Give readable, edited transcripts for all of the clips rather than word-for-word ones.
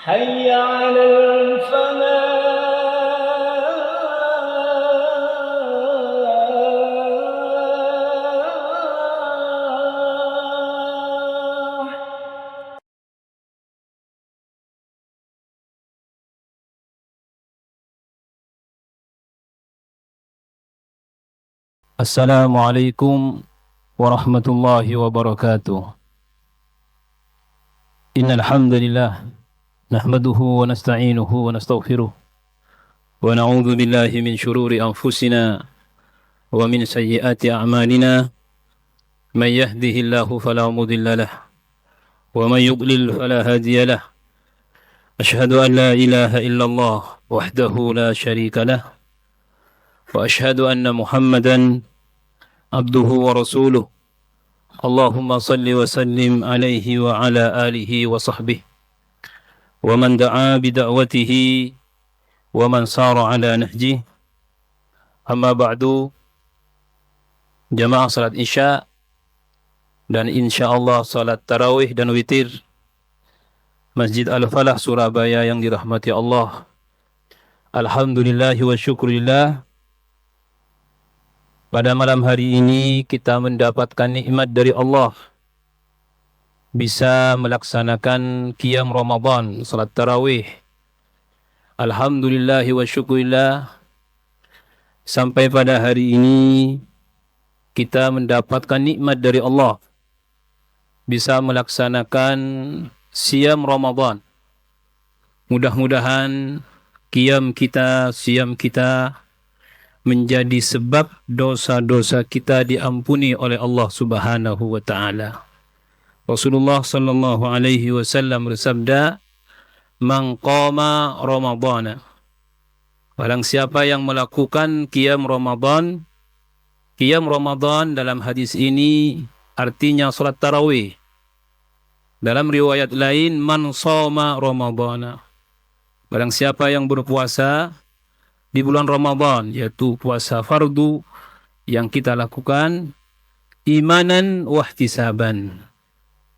حي على الفلاح. Assalamualaikum warahmatullahi wabarakatuh. Innal hamdalillah nahmaduhu wa nasta'inuhu wa nastaghfiruh wa na'udzu billahi min shururi anfusina wa min sayyiati a'malina. Man yahdihillahu fala mudilla lahu wa man yudlil fala hadiya lahu. Ashhadu an la ilaha illallah wahdahu la syarika lahu wa ashhadu anna Muhammadan abduhu wa rasuluh. Allahumma salli wa sallim alaihi wa ala alihi wa sahbihi wa man da'a bida'watihi wa man sara ala nahjih. Amma ba'du. Jamaah salat isya dan insyaallah salat tarawih dan witir Masjid Al-Falah Surabaya yang dirahmati Allah. Alhamdulillahi wa syukurillah. Pada malam hari ini kita mendapatkan nikmat dari Allah, bisa melaksanakan qiyam Ramadan, salat tarawih. Alhamdulillahi wa syukurillah. Sampai pada hari ini kita mendapatkan nikmat dari Allah, bisa melaksanakan siyam Ramadan. Mudah-mudahan qiyam kita, siyam kita menjadi sebab dosa-dosa kita diampuni oleh Allah Subhanahu wa taala. Rasulullah sallallahu alaihi wasallam bersabda, "Man qama Ramadhana." Barang siapa yang melakukan qiyam Ramadan. Qiyam Ramadan dalam hadis ini artinya salat tarawih. Dalam riwayat lain, man shoma Ramadhana. Barang siapa yang berpuasa di bulan Ramadan, yaitu puasa fardu yang kita lakukan imanan wahtisaban.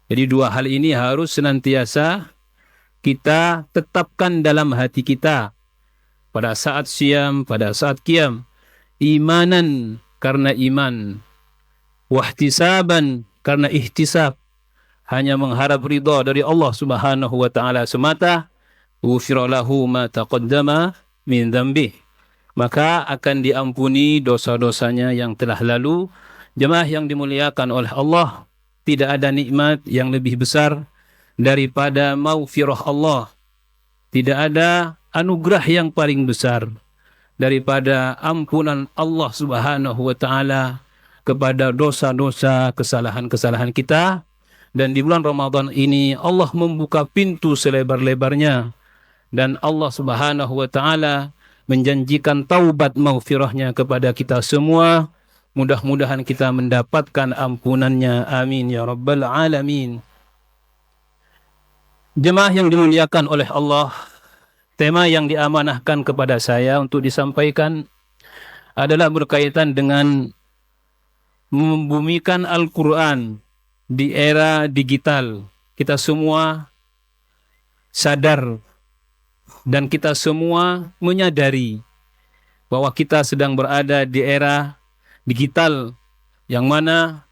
Jadi dua hal ini harus senantiasa kita tetapkan dalam hati kita pada saat siyam, pada saat qiyam. Imanan karena iman, wahtisaban karena ihtisab, hanya mengharap ridha dari Allah Subhanahu wa taala semata. Ghufira lahu ma taqaddama min dzambih, maka akan diampuni dosa-dosanya yang telah lalu. Jemaah yang dimuliakan oleh Allah, tidak ada nikmat yang lebih besar daripada maghfirah Allah. Tidak ada anugerah yang paling besar daripada ampunan Allah Subhanahu wa taala kepada dosa-dosa, kesalahan-kesalahan kita. Dan di bulan Ramadan ini Allah membuka pintu selebar-lebarnya, dan Allah Subhanahu wa taala menjanjikan taubat maghfirahnya kepada kita semua. Mudah-mudahan kita mendapatkan ampunannya. Amin ya rabbal alamin. Jemaah yang dimuliakan oleh Allah, tema yang diamanahkan kepada saya untuk disampaikan adalah berkaitan dengan membumikan Al-Quran di era digital. Kita semua sadar dan kita semua menyadari bahwa kita sedang berada di era digital yang mana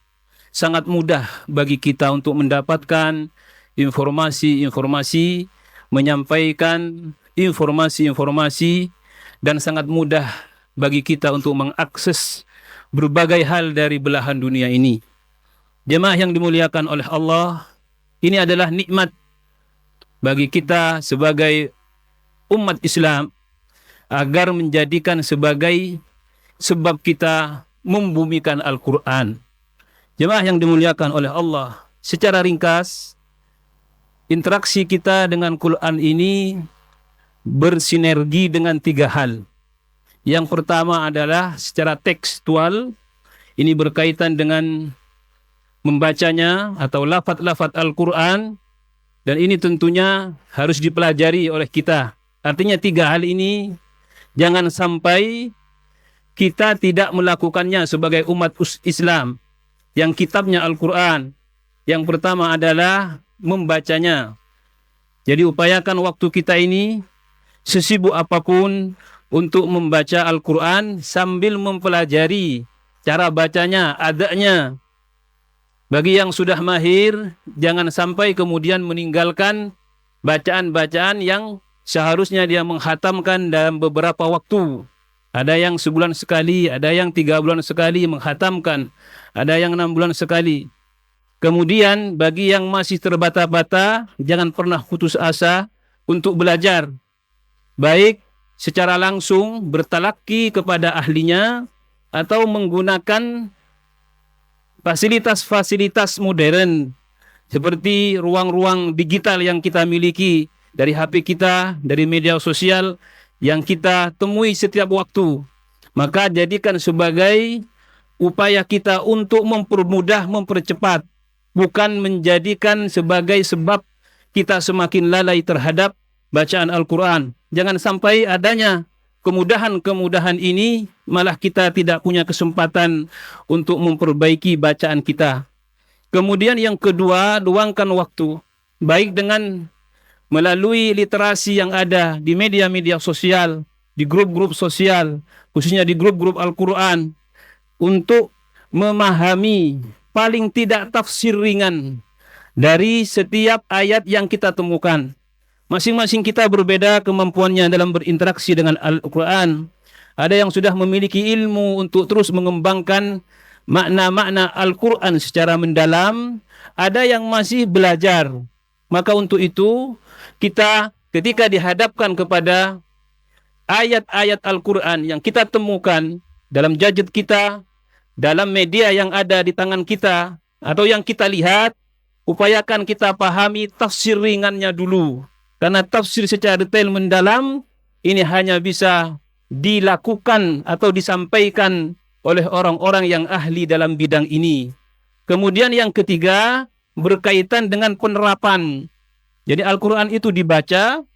sangat mudah bagi kita untuk mendapatkan informasi-informasi, menyampaikan informasi-informasi, dan sangat mudah bagi kita untuk mengakses berbagai hal dari belahan dunia ini. Jemaah yang dimuliakan oleh Allah, ini adalah nikmat bagi kita sebagai umat Islam agar menjadikan sebagai sebab kita membumikan Al-Quran. Jemaah yang dimuliakan oleh Allah, secara ringkas, interaksi kita dengan Quran ini bersinergi dengan tiga hal. Yang pertama adalah secara tekstual, ini berkaitan dengan membacanya atau lafaz-lafaz Al-Quran, dan ini tentunya harus dipelajari oleh kita. Artinya tiga hal ini jangan sampai kita tidak melakukannya sebagai umat Islam yang kitabnya Al-Quran. Yang pertama adalah membacanya. Jadi upayakan waktu kita ini sesibuk apapun untuk membaca Al-Quran sambil mempelajari cara bacanya, adanya. Bagi yang sudah mahir, jangan sampai kemudian meninggalkan bacaan-bacaan yang seharusnya dia menghatamkan dalam beberapa waktu. Ada yang sebulan sekali, ada yang 3 bulan sekali menghatamkan, ada yang 6 bulan sekali. Kemudian bagi yang masih terbata-bata, jangan pernah putus asa untuk belajar. Baik secara langsung bertalaki kepada ahlinya atau menggunakan fasilitas-fasilitas modern seperti ruang-ruang digital yang kita miliki dari HP kita, dari media sosial yang kita temui setiap waktu. Maka jadikan sebagai upaya kita untuk mempermudah, mempercepat, bukan menjadikan sebagai sebab kita semakin lalai terhadap bacaan Al-Quran. Jangan sampai adanya kemudahan-kemudahan ini malah kita tidak punya kesempatan untuk memperbaiki bacaan kita. Kemudian yang kedua, luangkan waktu, baik dengan melalui literasi yang ada di media-media sosial, di grup-grup sosial, khususnya di grup-grup Al-Quran, untuk memahami paling tidak tafsir ringan dari setiap ayat yang kita temukan. Masing-masing kita berbeda kemampuannya dalam berinteraksi dengan Al-Quran. Ada yang sudah memiliki ilmu untuk terus mengembangkan makna-makna Al-Quran secara mendalam. Ada yang masih belajar. Maka untuk itu, kita ketika dihadapkan kepada ayat-ayat Al-Quran yang kita temukan dalam gadget kita, dalam media yang ada di tangan kita, atau yang kita lihat, upayakan kita pahami tafsir ringannya dulu. Karena tafsir secara detail mendalam ini hanya bisa dilakukan atau disampaikan oleh orang-orang yang ahli dalam bidang ini. Kemudian yang ketiga, berkaitan dengan penerapan. Jadi Al-Quran itu dibaca,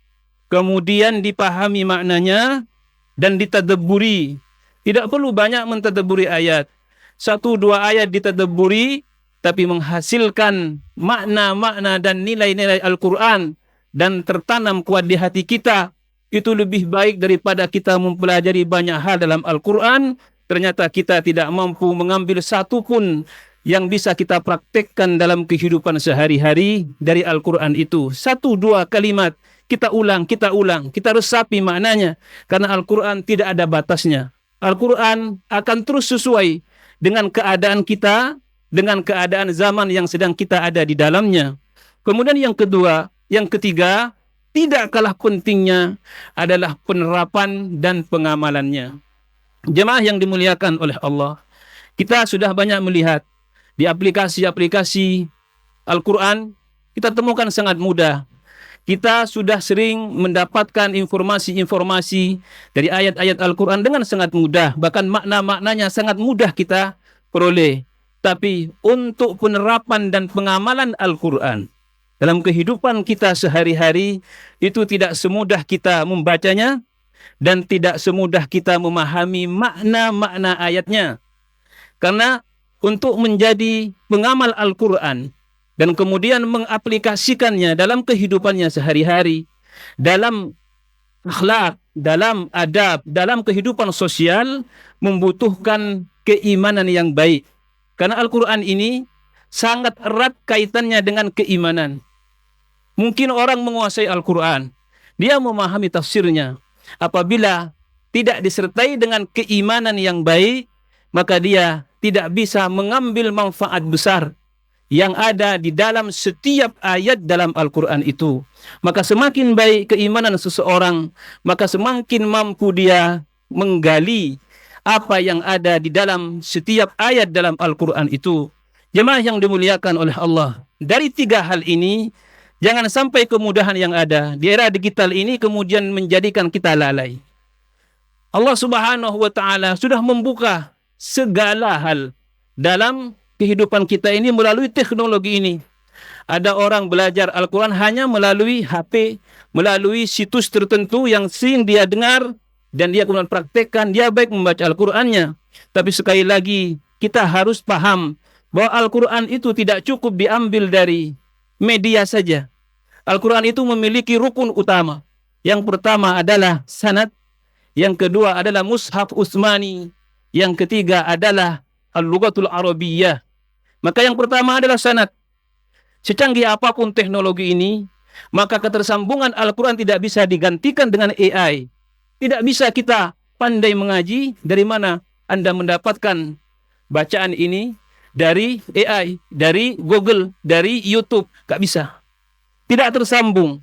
kemudian dipahami maknanya, dan ditadabburi. Tidak perlu banyak mentadabburi ayat. 1-2 ayat ditadabburi, tapi menghasilkan makna-makna dan nilai-nilai Al-Quran dan tertanam kuat di hati kita, itu lebih baik daripada kita mempelajari banyak hal dalam Al-Quran, ternyata kita tidak mampu mengambil satu pun yang bisa kita praktekkan dalam kehidupan sehari-hari dari Al-Quran itu. 1-2 kalimat, kita ulang, kita resapi maknanya, karena Al-Quran tidak ada batasnya. Al-Quran akan terus sesuai dengan keadaan kita, dengan keadaan zaman yang sedang kita ada di dalamnya. Kemudian yang ketiga, tidak kalah pentingnya adalah penerapan dan pengamalannya. Jemaah yang dimuliakan oleh Allah, kita sudah banyak melihat di aplikasi-aplikasi Al-Quran, kita temukan sangat mudah. Kita sudah sering mendapatkan informasi-informasi dari ayat-ayat Al-Quran dengan sangat mudah. Bahkan makna-maknanya sangat mudah kita peroleh. Tapi untuk penerapan dan pengamalan Al-Quran dalam kehidupan kita sehari-hari, itu tidak semudah kita membacanya dan tidak semudah kita memahami makna-makna ayatnya. Karena untuk menjadi pengamal Al-Quran dan kemudian mengaplikasikannya dalam kehidupannya sehari-hari, dalam akhlak, dalam adab, dalam kehidupan sosial, membutuhkan keimanan yang baik. Karena Al-Quran ini sangat erat kaitannya dengan keimanan. Mungkin orang menguasai Al-Quran, dia memahami tafsirnya. Apabila tidak disertai dengan keimanan yang baik, maka dia tidak bisa mengambil manfaat besar yang ada di dalam setiap ayat dalam Al-Quran itu. Maka semakin baik keimanan seseorang, maka semakin mampu dia menggali apa yang ada di dalam setiap ayat dalam Al-Quran itu. Jemaah yang dimuliakan oleh Allah, dari 3 hal ini, jangan sampai kemudahan yang ada di era digital ini kemudian menjadikan kita lalai. Allah Subhanahu wa Ta'ala sudah membuka segala hal dalam kehidupan kita ini melalui teknologi ini. Ada orang belajar Al-Quran hanya melalui HP, melalui situs tertentu yang sering dia dengar, dan dia kemudian praktekkan, dia baik membaca Al-Qurannya. Tapi sekali lagi, kita harus paham bahwa Al-Quran itu tidak cukup diambil dari media saja. Al-Quran itu memiliki rukun utama. Yang pertama adalah sanad, yang kedua adalah mushaf Utsmani, yang ketiga adalah al-lughatul arabiyyah. Maka yang pertama adalah sanad. Secanggih apapun teknologi ini, maka ketersambungan Al-Quran tidak bisa digantikan dengan AI. Tidak bisa kita pandai mengaji, dari mana Anda mendapatkan bacaan ini? Dari AI, dari Google, dari YouTube. Gak bisa. Tidak tersambung.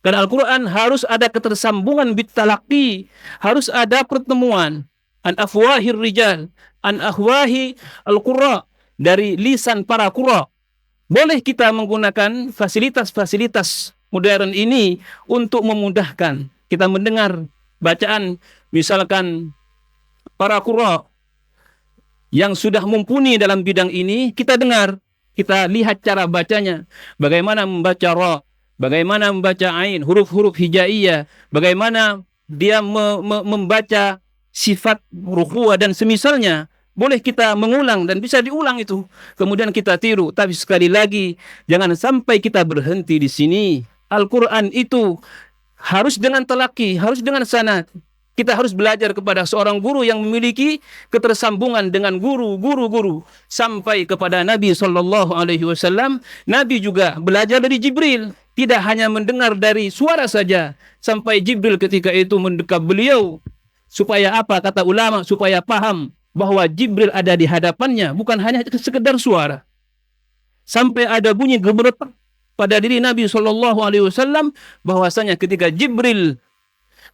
Karena Al-Quran harus ada ketersambungan bitalaqi, harus ada pertemuan. An afwahir rijal, an ahwahi al-qurra, dari lisan para qurra. Boleh kita menggunakan fasilitas-fasilitas modern ini untuk memudahkan kita mendengar bacaan, misalkan para qurra yang sudah mumpuni dalam bidang ini, kita dengar, kita lihat cara bacanya, bagaimana membaca ra, bagaimana membaca ain, huruf-huruf hijaiyah, bagaimana dia membaca sifat ruku'ah dan semisalnya. Boleh kita mengulang dan bisa diulang itu. Kemudian kita tiru. Tapi sekali lagi, jangan sampai kita berhenti di sini. Al-Quran itu harus dengan talaki, harus dengan sanad. Kita harus belajar kepada seorang guru yang memiliki ketersambungan dengan guru-guru sampai kepada Nabi SAW. Nabi juga belajar dari Jibril. Tidak hanya mendengar dari suara saja. Sampai Jibril ketika itu mendekat beliau. Supaya apa? Kata ulama, supaya paham bahwa Jibril ada di hadapannya, bukan hanya sekedar suara. Sampai ada bunyi gemeretak pada diri Nabi SAW bahwasanya ketika Jibril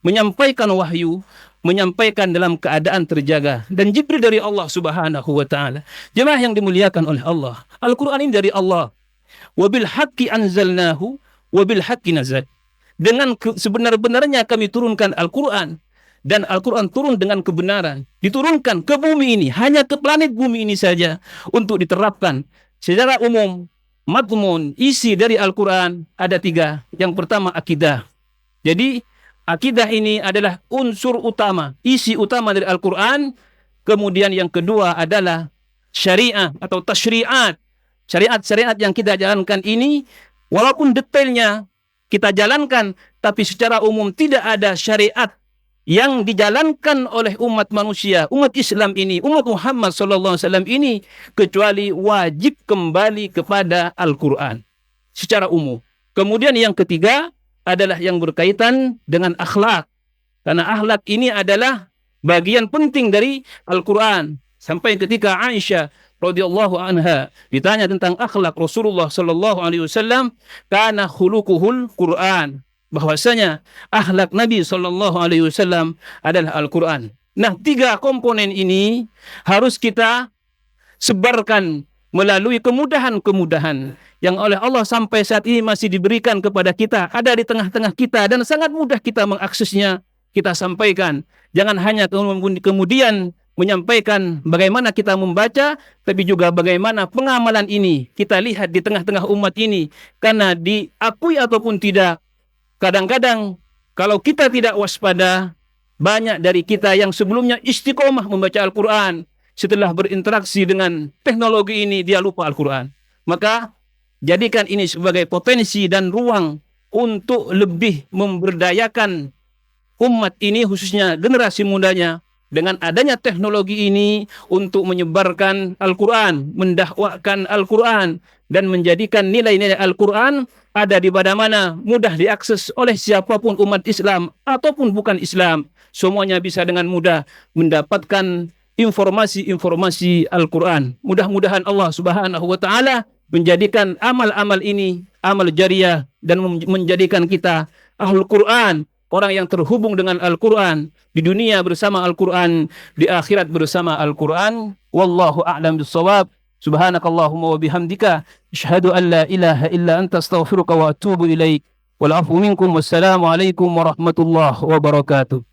menyampaikan wahyu, menyampaikan dalam keadaan terjaga. Dan Jibril dari Allah Subhanahu wa Ta'ala. Jemaah yang dimuliakan oleh Allah, Al-Quran ini dari Allah. Wabil haqqi anzalnahu wabil haqqi nazal. Dengan sebenar-benarnya kami turunkan Al-Quran. Dan Al-Quran turun dengan kebenaran. Diturunkan ke bumi ini, hanya ke planet bumi ini saja, untuk diterapkan. Secara umum, madmun, isi dari Al-Quran ada 3. Yang pertama, akidah. Jadi, akidah ini adalah unsur utama, isi utama dari Al-Quran. Kemudian yang kedua adalah syariah atau tasyri'at. Syariat-syariat yang kita jalankan ini, walaupun detailnya kita jalankan, tapi secara umum tidak ada syariat yang dijalankan oleh umat manusia, umat Islam ini, umat Muhammad SAW ini, kecuali wajib kembali kepada Al-Quran secara umum. Kemudian yang ketiga adalah yang berkaitan dengan akhlak. Karena akhlak ini adalah bagian penting dari Al-Quran. Sampai ketika Aisyah radhiyallahu anha ditanya tentang akhlak Rasulullah SAW, kana khuluquhul Quran. Bahwasanya akhlak Nabi SAW adalah Al-Quran. Nah, 3 komponen ini harus kita sebarkan melalui kemudahan-kemudahan yang oleh Allah sampai saat ini masih diberikan kepada kita, ada di tengah-tengah kita dan sangat mudah kita mengaksesnya, kita sampaikan. Jangan hanya kemudian menyampaikan bagaimana kita membaca, tapi juga bagaimana pengamalan ini kita lihat di tengah-tengah umat ini. Karena diakui ataupun tidak, kadang-kadang kalau kita tidak waspada, banyak dari kita yang sebelumnya istiqomah membaca Al-Quran, setelah berinteraksi dengan teknologi ini, dia lupa Al-Quran. Maka, jadikan ini sebagai potensi dan ruang untuk lebih memberdayakan umat ini, khususnya generasi mudanya, dengan adanya teknologi ini untuk menyebarkan Al-Quran, mendakwahkan Al-Quran, dan menjadikan nilai-nilai Al-Quran ada di mana-mana, mudah diakses oleh siapapun umat Islam ataupun bukan Islam. Semuanya bisa dengan mudah mendapatkan informasi-informasi Al-Quran. Mudah-mudahan Allah Subhanahu wa Ta'ala menjadikan amal-amal ini amal jariah dan menjadikan kita Ahlul Quran, orang yang terhubung dengan Al-Quran, di dunia bersama Al-Quran, di akhirat bersama Al-Quran. Wallahu a'lam bissawab. Subhanakallahumma wa bihamdika asyhadu an la ilaha illa anta astaghfiruka wa atubu ilaik. Wal 'afwu minkum. Wassalamu alaikum warahmatullahi wabarakatuh.